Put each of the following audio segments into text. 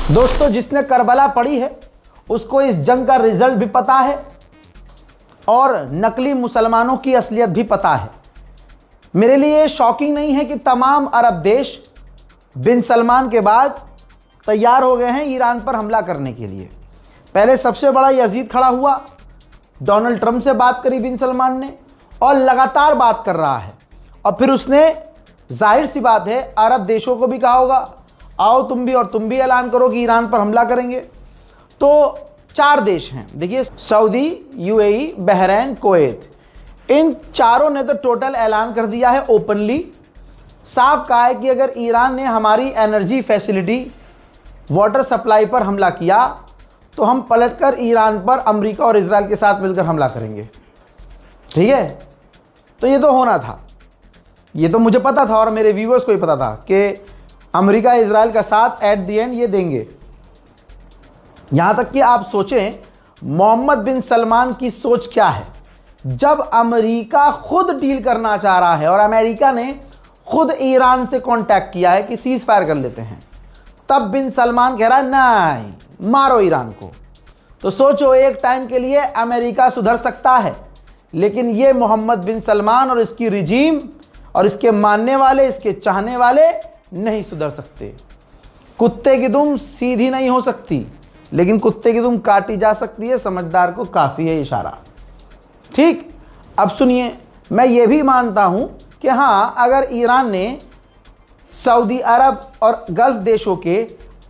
दोस्तों, जिसने करबला पढ़ी है उसको इस जंग का रिजल्ट भी पता है और नकली मुसलमानों की असलियत भी पता है। मेरे लिए शॉकिंग नहीं है कि तमाम अरब देश बिन सलमान के बाद तैयार हो गए हैं ईरान पर हमला करने के लिए। पहले सबसे बड़ा यजीद खड़ा हुआ, डोनाल्ड ट्रंप से बात करी बिन सलमान ने और लगातार बात कर रहा है। और फिर उसने जाहिर सी बात है अरब देशों को भी कहा होगा, आओ तुम भी ऐलान करो कि ईरान पर हमला करेंगे। तो 4 देश हैं, देखिए, सऊदी, यूएई, बहरीन, कुवैत। इन चारों ने तो टोटल ऐलान कर दिया है ओपनली, साफ कहा है कि अगर ईरान ने हमारी एनर्जी फैसिलिटी, वाटर सप्लाई पर हमला किया तो हम पलटकर ईरान पर अमेरिका और इजराइल के साथ मिलकर हमला करेंगे। ठीक है, तो ये तो होना था, ये तो मुझे पता था और मेरे व्यूअर्स को ही पता था कि अमेरिका इजराइल का साथ एट द एंड ये देंगे। यहां तक कि आप सोचें मोहम्मद बिन सलमान की सोच क्या है। जब अमेरिका खुद डील करना चाह रहा है और अमेरिका ने खुद ईरान से कांटेक्ट किया है कि सीज फायर कर लेते हैं, तब बिन सलमान कह रहा है नहीं, मारो ईरान को। तो सोचो, एक टाइम के लिए अमेरिका सुधर सकता है, लेकिन ये मोहम्मद बिन सलमान और इसकी रिजीम और इसके मानने वाले, इसके चाहने वाले नहीं सुधर सकते। कुत्ते की दुम सीधी नहीं हो सकती, लेकिन कुत्ते की दुम काटी जा सकती है, समझदार को काफ़ी है इशारा। ठीक, अब सुनिए, मैं ये भी मानता हूं कि हाँ, अगर ईरान ने सऊदी अरब और गल्फ देशों के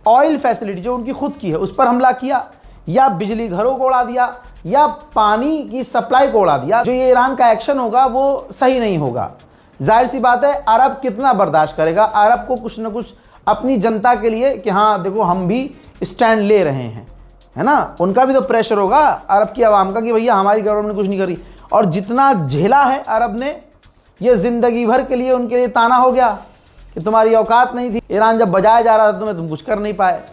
ऑयल फैसिलिटी जो उनकी खुद की है उस पर हमला किया, या बिजली घरों को उड़ा दिया, या पानी की सप्लाई को उड़ा दिया, जो ये ईरान का एक्शन होगा वो सही नहीं होगा। जाहिर सी बात है, अरब कितना बर्दाश्त करेगा। अरब को कुछ ना कुछ अपनी जनता के लिए कि हाँ देखो हम भी स्टैंड ले रहे हैं, है ना, उनका भी तो प्रेशर होगा अरब की आवाम का कि भैया हमारी गवर्नमेंट ने कुछ नहीं करी। और जितना झेला है अरब ने, ये ज़िंदगी भर के लिए उनके लिए ताना हो गया कि तुम्हारी औकात नहीं थी, ईरान जब बजाया जा रहा था तुम्हें, तुम कुछ कर नहीं पाए।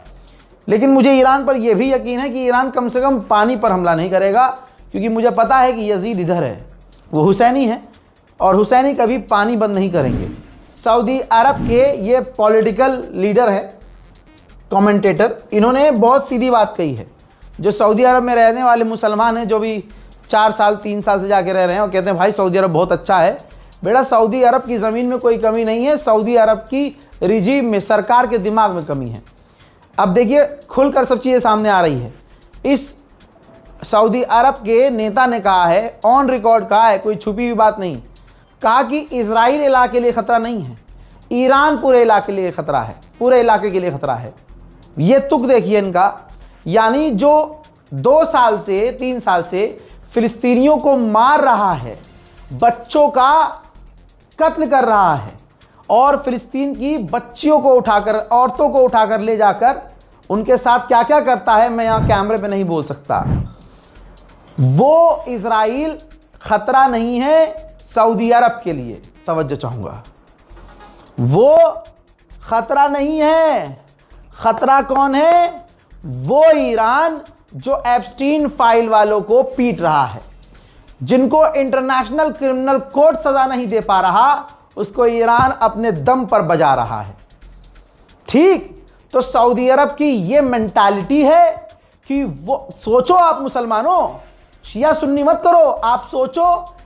लेकिन मुझे ईरान पर यह भी यकीन है कि ईरान कम से कम पानी पर हमला नहीं करेगा, क्योंकि मुझे पता है कि यजीद इधर है, वो हुसैनी है और हुसैनी कभी पानी बंद नहीं करेंगे। सऊदी अरब के ये पॉलिटिकल लीडर है, कमेंटेटर, इन्होंने बहुत सीधी बात कही है। जो सऊदी अरब में रहने वाले मुसलमान हैं, जो भी 4 साल 3 साल से जाके रह रहे हैं, और कहते हैं भाई सऊदी अरब बहुत अच्छा है। बेटा, सऊदी अरब की ज़मीन में कोई कमी नहीं है, सऊदी अरब की रिजीम में, सरकार के दिमाग में कमी है। अब देखिए, खुलकर सब चीज़ें सामने आ रही है। इस सऊदी अरब के नेता ने कहा है, ऑन रिकॉर्ड कहा है, कोई छुपी हुई बात नहीं, कहा कि इजराइल इलाके के लिए खतरा नहीं है, ईरान पूरे इलाके के लिए खतरा है, पूरे इलाके के लिए खतरा है। ये तुक देखिए इनका, यानी जो 2 साल से 3 साल से फिलिस्तीनियों को मार रहा है, बच्चों का कत्ल कर रहा है, और फिलिस्तीन की बच्चियों को उठाकर, औरतों को उठाकर ले जाकर उनके साथ क्या क्या करता है, मैं यहां कैमरे पे नहीं बोल सकता। वो इजराइल खतरा नहीं है सऊदी अरब के लिए, तवज्जो चाहूंगा, वो खतरा नहीं है। खतरा कौन है? वो ईरान जो एप्स्टीन फाइल वालों को पीट रहा है, जिनको इंटरनेशनल क्रिमिनल कोर्ट सजा नहीं दे पा रहा, उसको ईरान अपने दम पर बजा रहा है। ठीक, तो सऊदी अरब की ये मेंटालिटी है कि वो, सोचो आप मुसलमानों, शिया सुन्नी मत करो, आप सोचो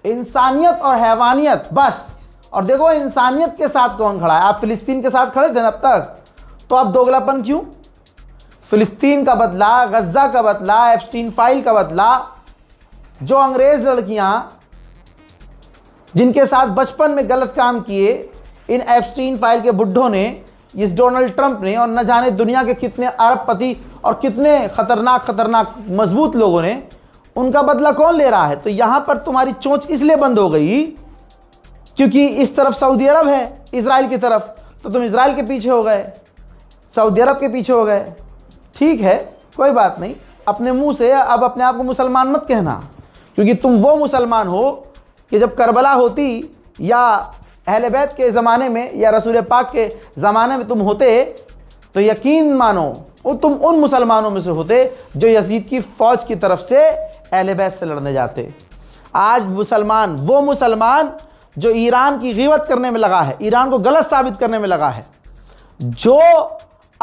इंसानियत और हैवानियत बस। और देखो इंसानियत के साथ कौन खड़ा है। आप फिलिस्तीन के साथ खड़े थे अब तक, तो अब दोगलापन क्यों? फिलिस्तीन का बदला, गज्जा का बदला, एप्स्टीन फाइल का बदला, जो अंग्रेज लड़कियां जिनके साथ बचपन में गलत काम किए, इन एप्स्टीन फाइल के बुड्ढों ने, इस डोनाल्ड ट्रंप ने, और न जाने दुनिया के कितने अरबपति और कितने खतरनाक मजबूत लोगों ने, उनका बदला कौन ले रहा है? तो यहां पर तुम्हारी चोंच इसलिए बंद हो गई क्योंकि इस तरफ सऊदी अरब है, इजराइल की तरफ, तो तुम इजराइल के पीछे हो गए, सऊदी अरब के पीछे हो गए। ठीक है, कोई बात नहीं, अपने मुंह से अब अपने आप को मुसलमान मत कहना, क्योंकि तुम वो मुसलमान हो कि जब करबला होती या अहले बैत के ज़माने में या रसूल पाक के ज़माने में तुम होते, तो यकीन मानो वो तुम उन मुसलमानों में से होते जो यजीद की फ़ौज की तरफ से अहले बैत से लड़ने जाते। आज मुसलमान, वो मुसलमान जो ईरान की ग़ीबत करने में लगा है, ईरान को गलत साबित करने में लगा है, जो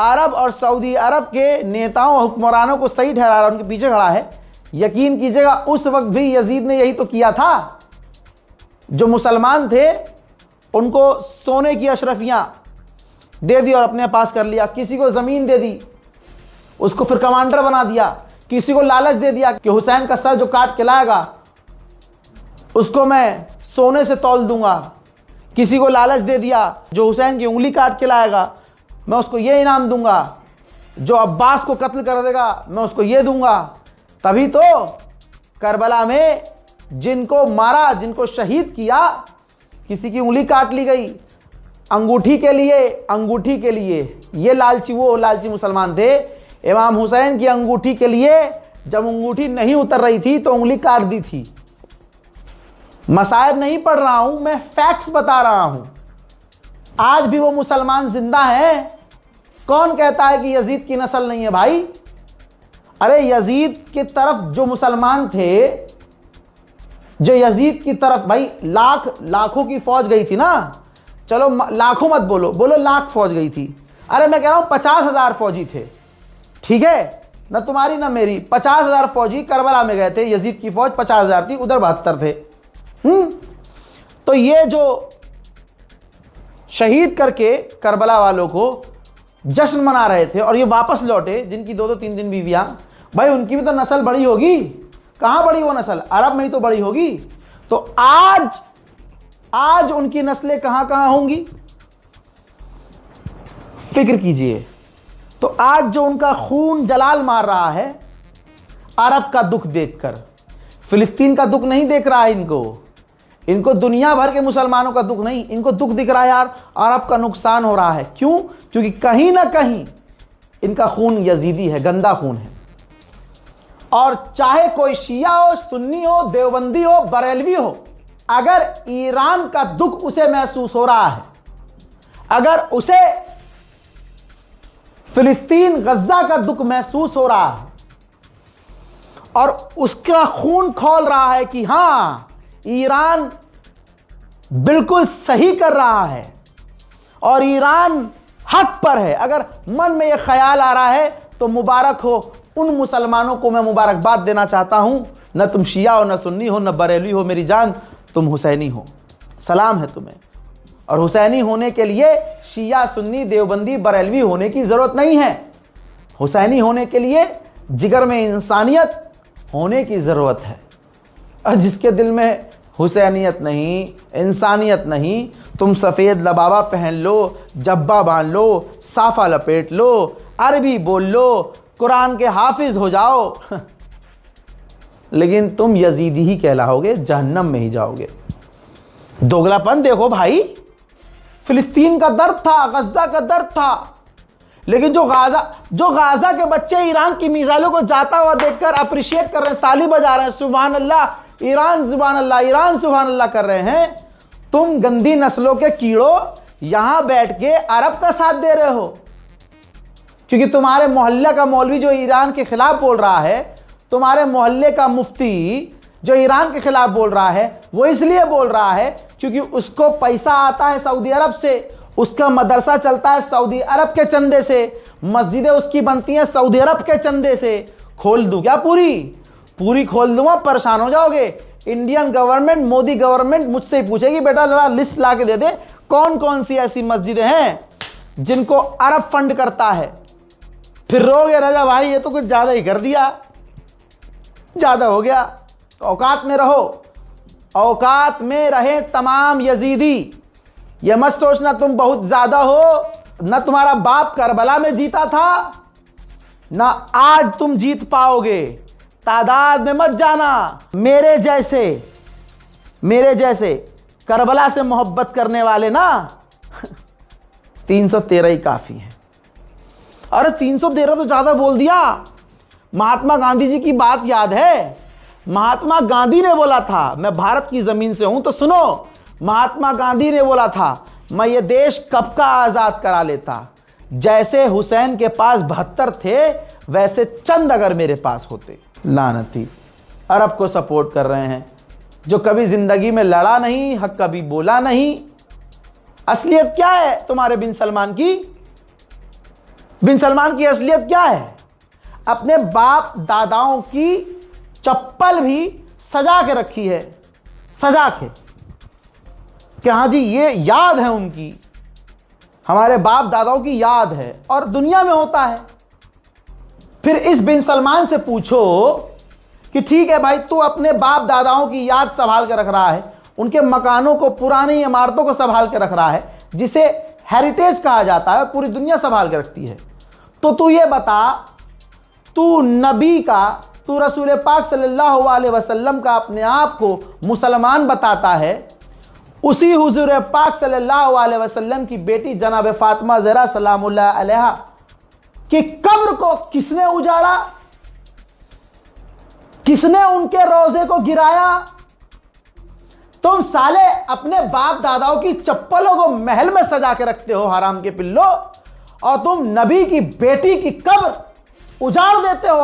अरब और सऊदी अरब के नेताओं हुक्मरानों को सही ठहरा रहा है, उनके पीछे खड़ा है। यकीन कीजिएगा उस वक्त भी यजीद ने यही तो किया था। जो मुसलमान थे उनको सोने की अशरफियां दे दी और अपने पास कर लिया। किसी को ज़मीन दे दी, उसको फिर कमांडर बना दिया। किसी को लालच दे दिया कि हुसैन का सर जो काट के लाएगा उसको मैं सोने से तौल दूंगा। किसी को लालच दे दिया जो हुसैन की उंगली काट के लाएगा मैं उसको ये इनाम दूंगा। जो अब्बास को कत्ल कर देगा मैं उसको ये दूंगा। तभी तो करबला में जिनको मारा, जिनको शहीद किया, किसी की उंगली काट ली गई अंगूठी के लिए। अंगूठी के लिए ये लालची, वो लालची मुसलमान थे। इमाम हुसैन की अंगूठी के लिए जब अंगूठी नहीं उतर रही थी तो उंगली काट दी थी। मसाइब नहीं पढ़ रहा हूं, मैं फैक्ट्स बता रहा हूं। आज भी वो मुसलमान जिंदा हैं। कौन कहता है कि यजीद की नस्ल नहीं है भाई? अरे यजीद की तरफ जो मुसलमान थे, जो यजीद की तरफ भाई लाखों की फौज गई थी ना। चलो लाखों मत बोलो, बोलो लाख फौज गई थी। अरे मैं कह रहा हूं 50,000 फौजी थे, ठीक है ना? तुम्हारी ना मेरी। 50,000 फौजी करबला में गए थे। यजीद की फौज 50,000 थी, उधर 72 थे। तो ये जो शहीद करके करबला वालों को जश्न मना रहे थे और ये वापस लौटे, जिनकी 2-2 3-3 बीवियां, भाई उनकी भी तो नस्ल बड़ी होगी। कहां बड़ी वो नस्ल? अरब में ही तो बड़ी होगी। तो आज उनकी नस्लें कहां कहां होंगी, फिक्र कीजिए। तो आज जो उनका खून जलाल मार रहा है अरब का दुख देखकर, फिलिस्तीन का दुख नहीं देख रहा है इनको दुनिया भर के मुसलमानों का दुख नहीं, इनको दुख दिख रहा है यार अरब का नुकसान हो रहा है। क्यों? क्योंकि कहीं ना कहीं इनका खून यजीदी है, गंदा खून है। और चाहे कोई शिया हो, सुन्नी हो, देवबंदी हो, बरेलवी हो, अगर ईरान का दुख उसे महसूस हो रहा है, अगर उसे फिलिस्तीन गज्जा का दुख महसूस हो रहा है और उसका खून खौल रहा है कि हां ईरान बिल्कुल सही कर रहा है और ईरान हक पर है, अगर मन में यह ख्याल आ रहा है तो मुबारक हो उन मुसलमानों को। मैं मुबारकबाद देना चाहता हूं। न तुम शिया हो, न सुन्नी हो, न बरेली हो, मेरी जान तुम हुसैनी हो, सलाम है तुम्हें। और हुसैनी होने के लिए शिया, सुन्नी, देवबंदी, बरेलवी होने की जरूरत नहीं है। हुसैनी होने के लिए जिगर में इंसानियत होने की जरूरत है। और जिसके दिल में हुसैनियत नहीं, इंसानियत नहीं, तुम सफ़ेद लबाबा पहन लो, जब्बा बांध लो, साफा लपेट लो, अरबी बोल लो, कुरान के हाफिज हो जाओ, लेकिन तुम यजीदी ही कहलाओगे, जहन्नम में ही जाओगे। दोगलापन देखो भाई। फिलिस्तीन का दर्द था, गज्जा का दर्द था, लेकिन जो गाजा के बच्चे ईरान की मिसाइलों को जाता हुआ देखकर अप्रिशिएट कर रहे हैं, ताली बजा रहे हैं, सुभान अल्लाह, ईरान सुभान अल्लाह, ईरान सुभान अल्लाह कर रहे हैं, तुम गंदी नस्लों के कीड़ों यहां बैठ के अरब का साथ दे रहे हो। क्योंकि तुम्हारे मोहल्ले का मौलवी जो ईरान के खिलाफ बोल रहा है, तुम्हारे मोहल्ले का मुफ्ती जो ईरान के खिलाफ बोल रहा है, वो इसलिए बोल रहा है क्योंकि उसको पैसा आता है सऊदी अरब से, उसका मदरसा चलता है सऊदी अरब के चंदे से, मस्जिदें उसकी बनती हैं सऊदी अरब के चंदे से। खोल दूं क्या? पूरी खोल दूंगा, परेशान हो जाओगे। इंडियन गवर्नमेंट, मोदी गवर्नमेंट मुझसे पूछेगी बेटा जरा लिस्ट ला के दे दे कौन कौन सी ऐसी मस्जिदें हैं जिनको अरब फंड करता है। फिर रोगे राजा भाई ये तो कुछ ज्यादा ही कर दिया, ज्यादा हो गया। तो औकात में रहो, औकात में रहे तमाम यजीदी। यह मत सोचना तुम बहुत ज्यादा हो, न तुम्हारा बाप करबला में जीता था, ना आज तुम जीत पाओगे। तादाद में मत जाना। मेरे जैसे करबला से मोहब्बत करने वाले ना 313 ही काफी है। अरे 313 तो ज्यादा बोल दिया। महात्मा गांधी जी की बात याद है? महात्मा गांधी ने बोला था, मैं भारत की जमीन से हूं तो सुनो, महात्मा गांधी ने बोला था मैं ये देश कब का आजाद करा लेता, जैसे हुसैन के पास 72 थे वैसे चंद अगर मेरे पास होते। लानती अरब को सपोर्ट कर रहे हैं जो कभी जिंदगी में लड़ा नहीं, हक कभी बोला नहीं। असलियत क्या है तुम्हारे बिन सलमान की? बिन सलमान की असलियत क्या है? अपने बाप दादाओं की चप्पल भी सजा के रखी है, सजा के, कि हाँ जी ये याद है उनकी, हमारे बाप दादाओं की याद है, और दुनिया में होता है। फिर इस बिन सलमान से पूछो कि ठीक है भाई, तू अपने बाप दादाओं की याद संभाल के रख रहा है, उनके मकानों को, पुरानी इमारतों को संभाल के रख रहा है, जिसे हेरिटेज कहा जाता है, पूरी दुनिया संभाल के रखती है। तो तू ये बता, तू नबी का, तू रसूल पाक सल्लल्लाहु अलैहि वसल्लम का अपने आप को मुसलमान बताता है, उसी हुजूर पाक सल्लल्लाहु अलैहि वसल्लम की बेटी जनाब फातिमा ज़हरा सलामुल्लाह अलैहा कि कब्र को किसने उजाड़ा, किसने उनके रोजे को गिराया? तुम साले अपने बाप दादाओं की चप्पलों को महल में सजा के रखते हो हराम के पिल्लो, और तुम नबी की बेटी की कब्र उजाड़ देते हो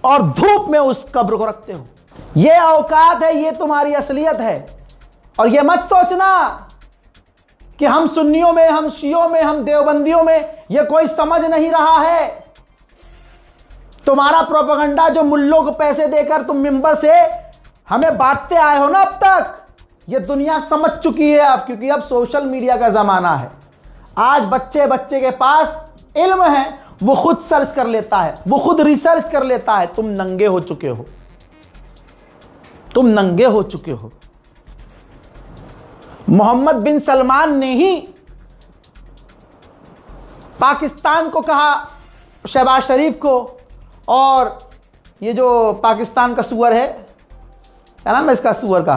और धूप में उस कब्र को रखते हो। यह औकात है, यह तुम्हारी असलियत है। और यह मत सोचना कि हम सुन्नियों में, हम शियों में, हम देवबंदियों में यह कोई समझ नहीं रहा है। तुम्हारा प्रोपेगेंडा जो मुल्लों को पैसे देकर तुम मिंबर से हमें बांटते आए हो ना, अब तक यह दुनिया समझ चुकी है अब, क्योंकि अब सोशल मीडिया का जमाना है। आज बच्चे के पास इल्म है, वो खुद सर्च कर लेता है, वो खुद रिसर्च कर लेता है। तुम नंगे हो चुके हो, तुम नंगे हो चुके हो। मोहम्मद बिन सलमान ने ही पाकिस्तान को कहा, शहबाज शरीफ को, और ये जो पाकिस्तान का सुअर है, क्या नाम है इसका, सुअर का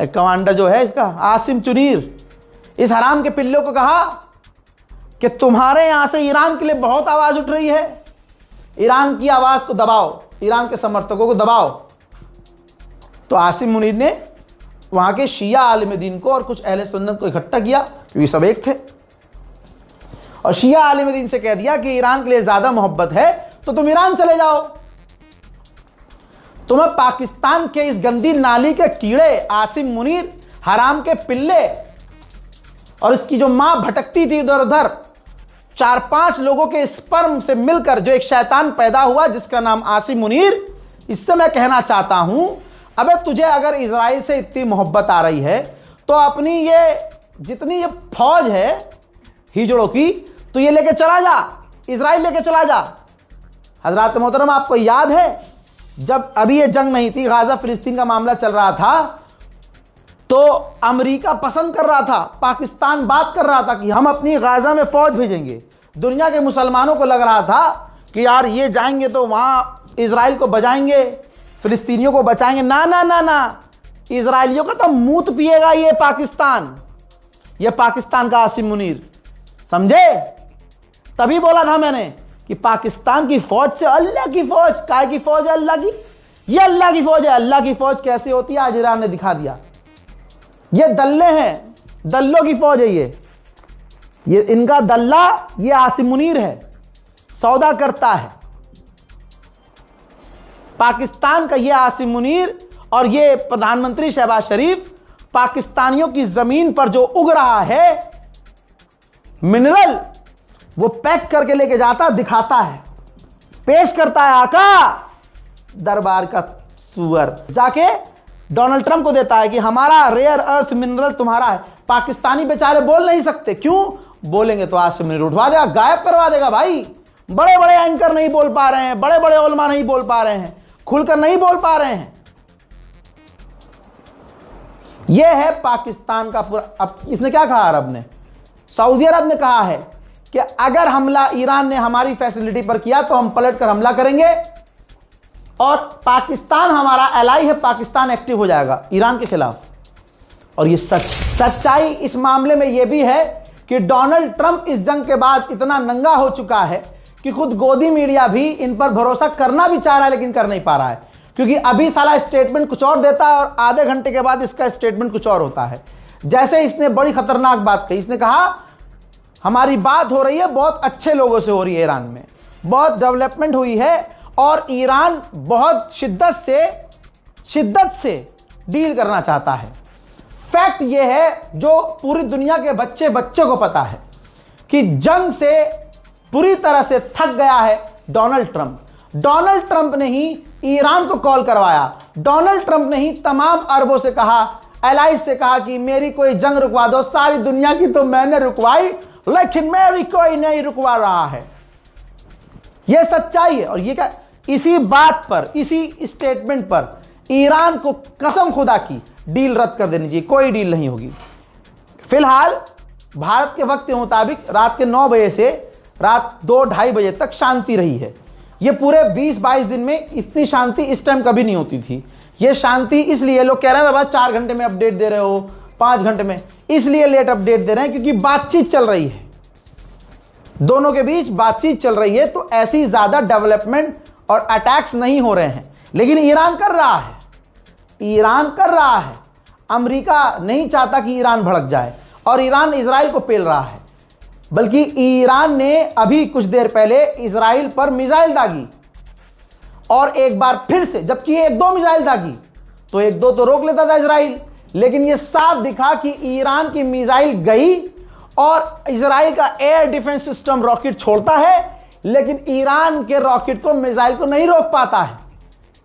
कमांडर जो है इसका, आसिम चुनीर, इस हराम के पिल्लों को कहा कि तुम्हारे यहां से ईरान के लिए बहुत आवाज उठ रही है, ईरान की आवाज को दबाओ, ईरान के समर्थकों को दबाओ। तो आसिम मुनीर ने वहां के शिया आलिम दीन को और कुछ अहले सुन्नत को इकट्ठा किया, क्योंकि सब एक थे, और शिया आलिम दीन से कह दिया कि ईरान के लिए ज्यादा मोहब्बत है तो तुम ईरान चले जाओ। तुम्हें पाकिस्तान के इस गंदी नाली के कीड़े आसिम मुनीर, हराम के पिल्ले, और इसकी जो मां भटकती थी इधर उधर, 4-5 लोगों के स्पर्म से मिलकर जो एक शैतान पैदा हुआ जिसका नाम आसिम मुनीर, इससे मैं कहना चाहता हूं, अबे तुझे अगर इजराइल से इतनी मोहब्बत आ रही है तो अपनी ये जितनी ये फौज है हिजड़ों की, तो ये लेके चला जा, इजराइल लेके चला जा। हजरात मोहतरम, आपको याद है जब अभी ये जंग नहीं थी, गाजा फिलिस्तीन का मामला चल रहा था, तो अमेरिका पसंद कर रहा था, पाकिस्तान बात कर रहा था कि हम अपनी गाजा में फौज भेजेंगे। दुनिया के मुसलमानों को लग रहा था कि यार ये जाएंगे तो वहां इजराइल को बचाएंगे, फिलिस्तीनियों को बचाएंगे। ना ना ना ना, इजराइलियों का तो मूत पिएगा ये पाकिस्तान, ये पाकिस्तान का आसिम मुनीर, समझे? तभी बोला था मैंने कि पाकिस्तान की फौज से अल्लाह की फौज, काय की फौज है? अल्लाह की, ये अल्लाह की फौज है। अल्लाह की फौज कैसे होती है आज ईरान ने दिखा दिया। ये दल्ले हैं, दल्लों की फौज है ये इनका दल्ला, ये आसिम मुनीर है, सौदा करता है पाकिस्तान का ये आसिम मुनीर। और ये प्रधानमंत्री शहबाज शरीफ पाकिस्तानियों की जमीन पर जो उग रहा है मिनरल, वो पैक करके लेके जाता, दिखाता है, पेश करता है आका दरबार का सुअर, जाके डोनाल्ड ट्रंप को देता है कि हमारा रेयर अर्थ मिनरल तुम्हारा है। पाकिस्तानी बेचारे बोल नहीं सकते, क्यों? बोलेंगे तो आसिम मुनीर उठवा देगा, गायब करवा देगा। भाई बड़े बड़े एंकर नहीं बोल पा रहे हैं, बड़े बड़े उलमा नहीं बोल पा रहे हैं, खुलकर नहीं बोल पा रहे हैं। यह है पाकिस्तान का पूरा। अब इसने क्या कहा, अरब ने, सऊदी अरब ने कहा है कि अगर हमला ईरान ने हमारी फैसिलिटी पर किया तो हम पलट कर हमला करेंगे, और पाकिस्तान हमारा एलाई है, पाकिस्तान एक्टिव हो जाएगा ईरान के खिलाफ। और ये सच्चाई इस मामले में यह भी है कि डोनाल्ड ट्रंप इस जंग के बाद इतना नंगा हो चुका है कि खुद गोदी मीडिया भी इन पर भरोसा करना भी चाह रहा है, लेकिन कर नहीं पा रहा है, क्योंकि अभी साला स्टेटमेंट कुछ और देता है और आधे घंटे के बाद इसका स्टेटमेंट कुछ और होता है। जैसे इसने बड़ी खतरनाक बात कही, इसने कहा हमारी बात हो रही है बहुत अच्छे लोगों से हो रही है, ईरान में बहुत डेवलपमेंट हुई है और ईरान बहुत शिद्दत से डील करना चाहता है। फैक्ट यह है जो पूरी दुनिया के बच्चे को पता है कि जंग से पूरी तरह से थक गया है डोनाल्ड ट्रंप। डोनाल्ड ट्रंप ने ही ईरान को कॉल करवाया, डोनाल्ड ट्रंप ने ही तमाम अरबों से कहा, एलाइज से कहा कि मेरी कोई जंग रुकवा दो। सारी दुनिया की तो मैंने रुकवाई, लेकिन मेरी कोई नहीं रुकवा रहा है। यह सच्चाई है। और ये क्या, इसी बात पर, इसी स्टेटमेंट पर ईरान को कसम खुदा की डील रद्द कर देनी चाहिए, कोई डील नहीं होगी। फिलहाल भारत के वक्त के मुताबिक रात के 9 बजे से रात 2-2:30 बजे तक शांति रही है। ये पूरे 20-22 दिन में इतनी शांति इस टाइम कभी नहीं होती थी। ये शांति इसलिए लोग कह रहे हैं ना, 4 घंटे में अपडेट दे रहे हो, 5 घंटे में, इसलिए लेट अपडेट दे रहे हैं क्योंकि बातचीत चल रही है, दोनों के बीच बातचीत चल रही है। तो ऐसी ज्यादा डेवलपमेंट और अटैक्स नहीं हो रहे हैं। लेकिन ईरान कर रहा है, ईरान कर रहा है। अमेरिका नहीं चाहता कि ईरान भड़क जाए और ईरान इजराइल को पेल रहा है। बल्कि ईरान ने अभी कुछ देर पहले इजराइल पर मिसाइल दागी और एक बार फिर से, जबकि 1-2 मिसाइल दागी तो 1-2 तो रोक लेता था इजराइल, लेकिन यह साफ दिखा कि ईरान की मिसाइल गई और इजराइल का एयर डिफेंस सिस्टम रॉकेट छोड़ता है, लेकिन ईरान के रॉकेट को, मिसाइल को नहीं रोक पाता है।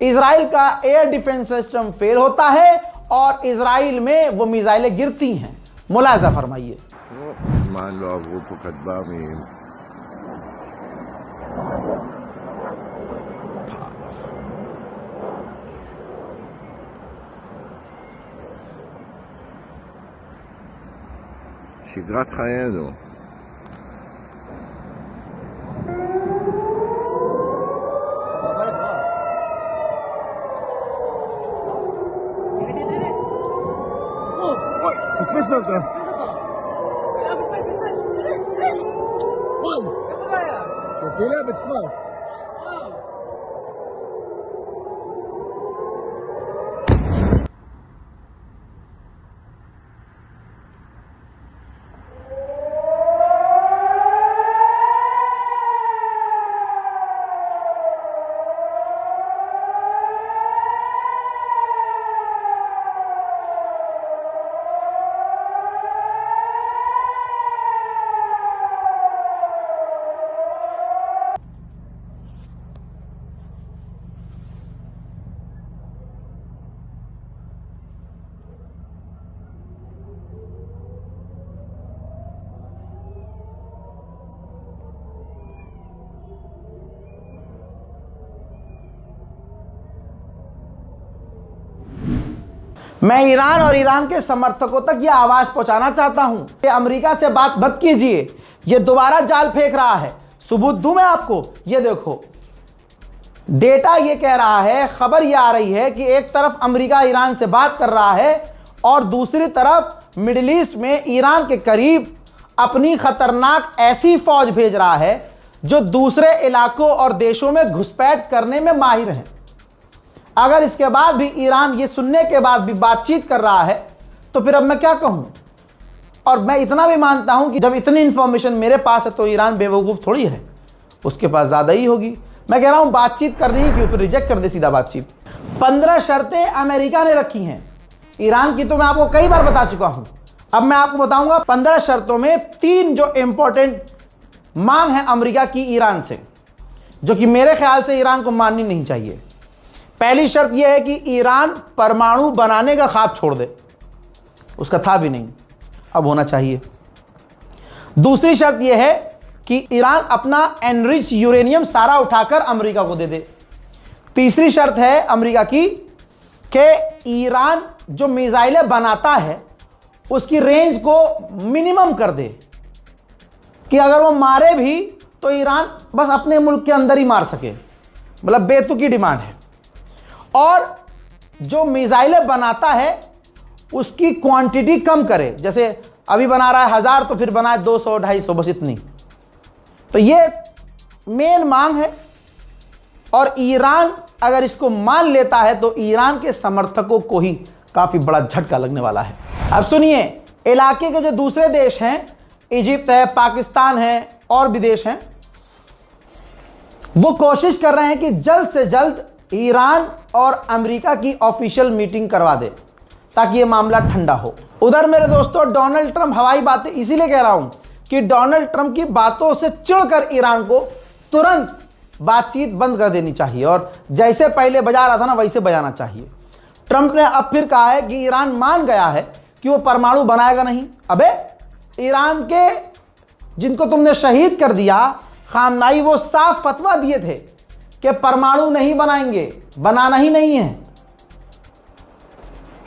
इजराइल का एयर डिफेंस सिस्टम फेल होता है और इजराइल में वो मिसाइलें गिरती हैं। मुलाजा फरमाइए। זמן לא עברו פה כטב"מים. שגרת חיינו. אוי, תפס אותו. תפעילה בצפת. मैं ईरान और ईरान के समर्थकों तक यह आवाज पहुंचाना चाहता हूं कि अमेरिका से बात मत कीजिए, यह दोबारा जाल फेंक रहा है। सबूत दूं मैं आपको, यह देखो, डेटा यह कह रहा है, खबर यह आ रही है कि एक तरफ अमेरिका ईरान से बात कर रहा है और दूसरी तरफ मिडिल ईस्ट में ईरान के करीब अपनी खतरनाक ऐसी फौज भेज रहा है जो दूसरे इलाकों और देशों में घुसपैठ करने में माहिर है। अगर इसके बाद भी ईरान ये सुनने के बाद भी बातचीत कर रहा है तो फिर अब मैं क्या कहूं। और मैं इतना भी मानता हूं कि जब इतनी इंफॉर्मेशन मेरे पास है तो ईरान बेवकूफ थोड़ी है, उसके पास ज्यादा ही होगी। मैं कह रहा हूं बातचीत करनी ही क्यों, फिर रिजेक्ट कर दे सीधा बातचीत। 15 शर्तें अमेरिका ने रखी हैं ईरान की, तो मैं आपको कई बार बता चुका हूं। अब मैं आपको बताऊंगा 15 शर्तों में 3 जो इंपॉर्टेंट मांग है अमेरिका की ईरान से, जो कि मेरे ख्याल से ईरान को माननी नहीं चाहिए। पहली शर्त यह है कि ईरान परमाणु बनाने का ख्वाब छोड़ दे, उसका था भी नहीं, अब होना चाहिए। दूसरी शर्त यह है कि ईरान अपना एनरिच यूरेनियम सारा उठाकर अमेरिका को दे दे। तीसरी शर्त है अमेरिका की कि ईरान जो मिसाइलें बनाता है उसकी रेंज को मिनिमम कर दे, कि अगर वो मारे भी तो ईरान बस अपने मुल्क के अंदर ही मार सके, मतलब बेतुकी डिमांड है। और जो मिसाइलें बनाता है उसकी क्वांटिटी कम करे, जैसे अभी बना रहा है 1000 तो फिर बनाए 200-250, बस इतनी। तो ये मेन मांग है और ईरान अगर इसको मान लेता है तो ईरान के समर्थकों को ही काफी बड़ा झटका लगने वाला है। अब सुनिए, इलाके के जो दूसरे देश हैं, इजिप्ट है, पाकिस्तान है और भी देश हैं, वो कोशिश कर रहे हैं कि जल्द से जल्द ईरान और अमेरिका की ऑफिशियल मीटिंग करवा दे ताकि ये मामला ठंडा हो। उधर मेरे दोस्तों डोनाल्ड ट्रंप हवाई बातें इसीलिए कह रहा हूं कि डोनाल्ड ट्रंप की बातों से चिढ़कर ईरान को तुरंत बातचीत बंद कर देनी चाहिए और जैसे पहले बजा रहा था ना वैसे बजाना चाहिए। ट्रंप ने अब फिर कहा है कि ईरान मान गया है कि वो परमाणु बनाएगा नहीं। अबे ईरान के जिनको तुमने शहीद कर दिया खामनाई, वो साफ फतवा दिए थे कि परमाणु नहीं बनाएंगे, बनाना ही नहीं है।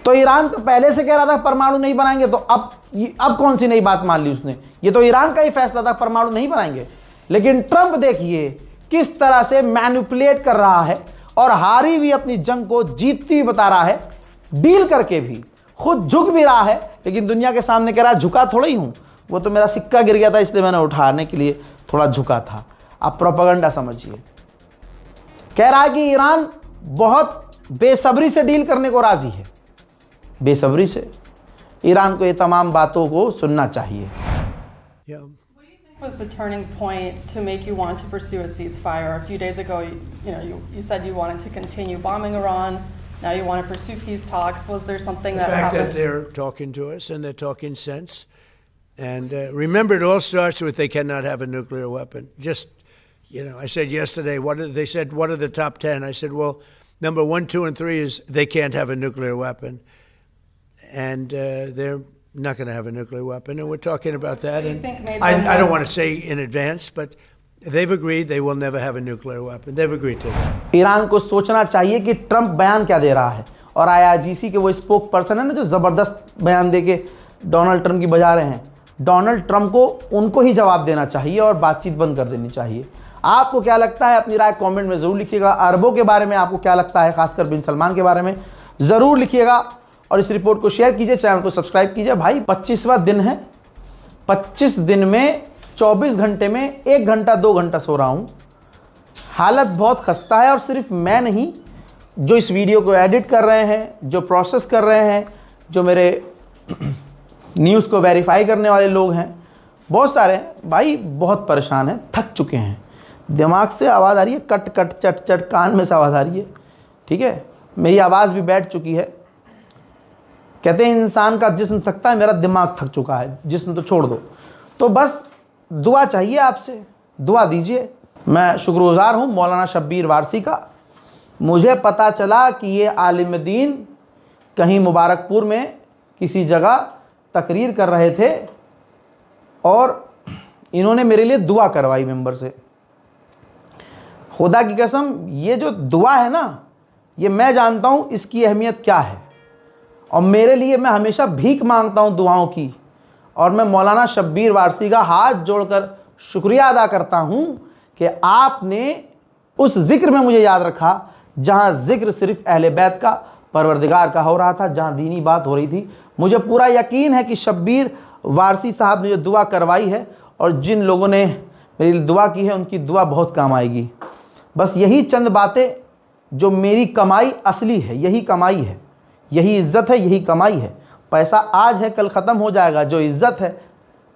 तो ईरान तो पहले से कह रहा था परमाणु नहीं बनाएंगे, तो अब कौन सी नई बात मान ली उसने? ये तो ईरान का ही फैसला था परमाणु नहीं बनाएंगे। लेकिन ट्रंप देखिए किस तरह से मैनिपुलेट कर रहा है और हारी हुई अपनी जंग को जीतती हुई बता रहा है, डील करके भी खुद झुक भी रहा है, लेकिन दुनिया के सामने कह रहा है झुका थोड़ा ही हूं, वो तो मेरा सिक्का गिर गया था इसलिए मैंने उठाने के लिए थोड़ा झुका था। आप प्रोपेगेंडा समझिए। कह रहा है कि ईरान बहुत बेसब्री से डील करने को राजी है। बेसब्री से ईरान को ये तमाम बातों को सुनना चाहिए। Was the turning point to make you want to pursue a ceasefire? A few days ago, you said you wanted to continue bombing Iran. Now you want to pursue peace talks. Was there something that happened? The fact that they're talking to us and they're talking sense. And remember, it all starts with they cannot have a nuclear weapon. Just, I said yesterday, they said, what are the top 10? I said, well, number 1, 2, and 3 is they can't have a nuclear weapon. And they're not going to have a nuclear weapon, and we're talking about that. And I don't want to say in advance, but they've agreed they will never have a nuclear weapon. They've agreed to that. Iran को सोचना चाहिए कि Trump बयान क्या दे रहा है, और IRGC के वो स्पोक पर्सन है ना जो ज़बरदस्त बयान दे के डोनाल्ड ट्रंप की बजा रहे हैं, डोनाल्ड ट्रंप को उनको ही जवाब देना चाहिए और बातचीत बंद कर देनी चाहिए। आपको क्या लगता है? अपनी राय कमेंट में ज़रूर लिखिएगा। अरबों के बारे में आपको क्या लगता है, खासकर बिन सलमान के बारे में ज़रूर लिखिएगा और इस रिपोर्ट को शेयर कीजिए, चैनल को सब्सक्राइब कीजिए। भाई 25वां दिन है, 25 दिन में 24 घंटे में 1 घंटा 2 घंटा सो रहा हूँ। हालत बहुत खस्ता है और सिर्फ मैं नहीं, जो इस वीडियो को एडिट कर रहे हैं, जो प्रोसेस कर रहे हैं, जो मेरे न्यूज़ को वेरीफाई करने वाले लोग हैं, बहुत सारे हैं भाई, बहुत परेशान हैं, थक चुके हैं। दिमाग से आवाज़ आ रही है, कट कट चट चट, कान में से आवाज़ आ रही है। ठीक है, मेरी आवाज़ भी बैठ चुकी है। कहते हैं इंसान का जिस्म थकता है, मेरा दिमाग थक चुका है, जिस्म तो छोड़ दो। तो बस दुआ चाहिए आपसे, दुआ दीजिए। मैं शुक्रगुजार हूँ मौलाना शब्बीर वारसी का। मुझे पता चला कि ये आलिम दीन कहीं मुबारकपुर में किसी जगह तकरीर कर रहे थे और इन्होंने मेरे लिए दुआ करवाई मेंबर से। खुदा की कसम, ये जो दुआ है ना, ये मैं जानता हूँ इसकी अहमियत क्या है, और मेरे लिए मैं हमेशा भीख मांगता हूँ दुआओं की। और मैं मौलाना शब्बीर वारसी का हाथ जोड़कर शुक्रिया अदा करता हूँ कि आपने उस जिक्र में मुझे याद रखा जहाँ जिक्र सिर्फ अहले बैत का, परवरदिगार का हो रहा था, जहाँ दीनी बात हो रही थी। मुझे पूरा यकीन है कि शब्बीर वारसी साहब ने जो दुआ करवाई है और जिन लोगों ने मेरे लिए दुआ की है, उनकी दुआ बहुत काम आएगी। बस यही चंद बातें जो मेरी कमाई असली है, यही कमाई है, यही इज़्ज़त है, यही कमाई है। पैसा आज है, कल ख़त्म हो जाएगा। जो इज़्ज़त है,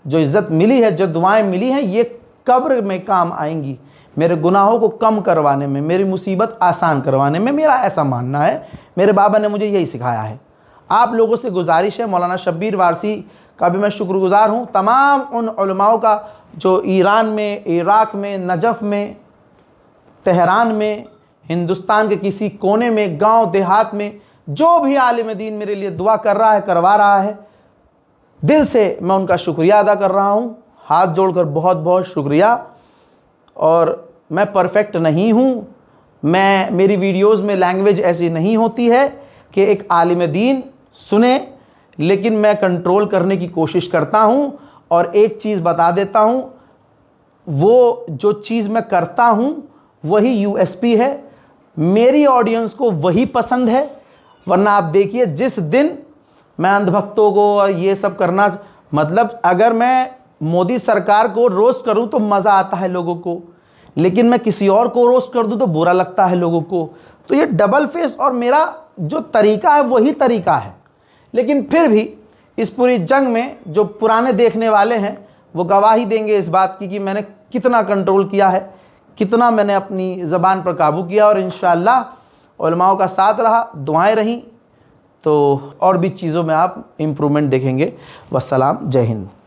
जो इज़्ज़त मिली है, जो दुआएं मिली हैं, ये कब्र में काम आएंगी, मेरे गुनाहों को कम करवाने में, मेरी मुसीबत आसान करवाने में। मेरा ऐसा मानना है, मेरे बाबा ने मुझे यही सिखाया है। आप लोगों से गुजारिश है, मौलाना शब्बीर वारसी का भी मैं शुक्रगुजार हूँ, तमाम उन उलमाओं का जो ईरान में, इराक़ में, नजफ़ में, तेहरान में, हिंदुस्तान के किसी कोने में, गांव देहात में, जो भी आलिम दीन मेरे लिए दुआ कर रहा है, करवा रहा है, दिल से मैं उनका शुक्रिया अदा कर रहा हूँ, हाथ जोड़कर बहुत बहुत शुक्रिया। और मैं परफेक्ट नहीं हूँ, मेरी वीडियोज़ में लैंग्वेज ऐसी नहीं होती है कि एक आलिम दीन सुने, लेकिन मैं कंट्रोल करने की कोशिश करता हूँ। और एक चीज़ बता देता हूँ, वो जो चीज़ मैं करता हूँ वही USP है, मेरी ऑडियंस को वही पसंद है। वरना आप देखिए, जिस दिन मैं अंधभक्तों को ये सब करना, मतलब अगर मैं मोदी सरकार को रोस्ट करूं तो मज़ा आता है लोगों को, लेकिन मैं किसी और को रोस्ट कर दूं तो बुरा लगता है लोगों को। तो ये डबल फेस, और मेरा जो तरीका है वही तरीका है। लेकिन फिर भी इस पूरी जंग में जो पुराने देखने वाले हैं वो गवाही देंगे इस बात की कि मैंने कितना कंट्रोल किया है, कितना मैंने अपनी ज़बान पर काबू किया। और इंशाअल्लाह उलमाओं का साथ रहा, दुआएं रहीं, तो और भी चीज़ों में आप इम्प्रूवमेंट देखेंगे। वस्सलाम, जय हिंद।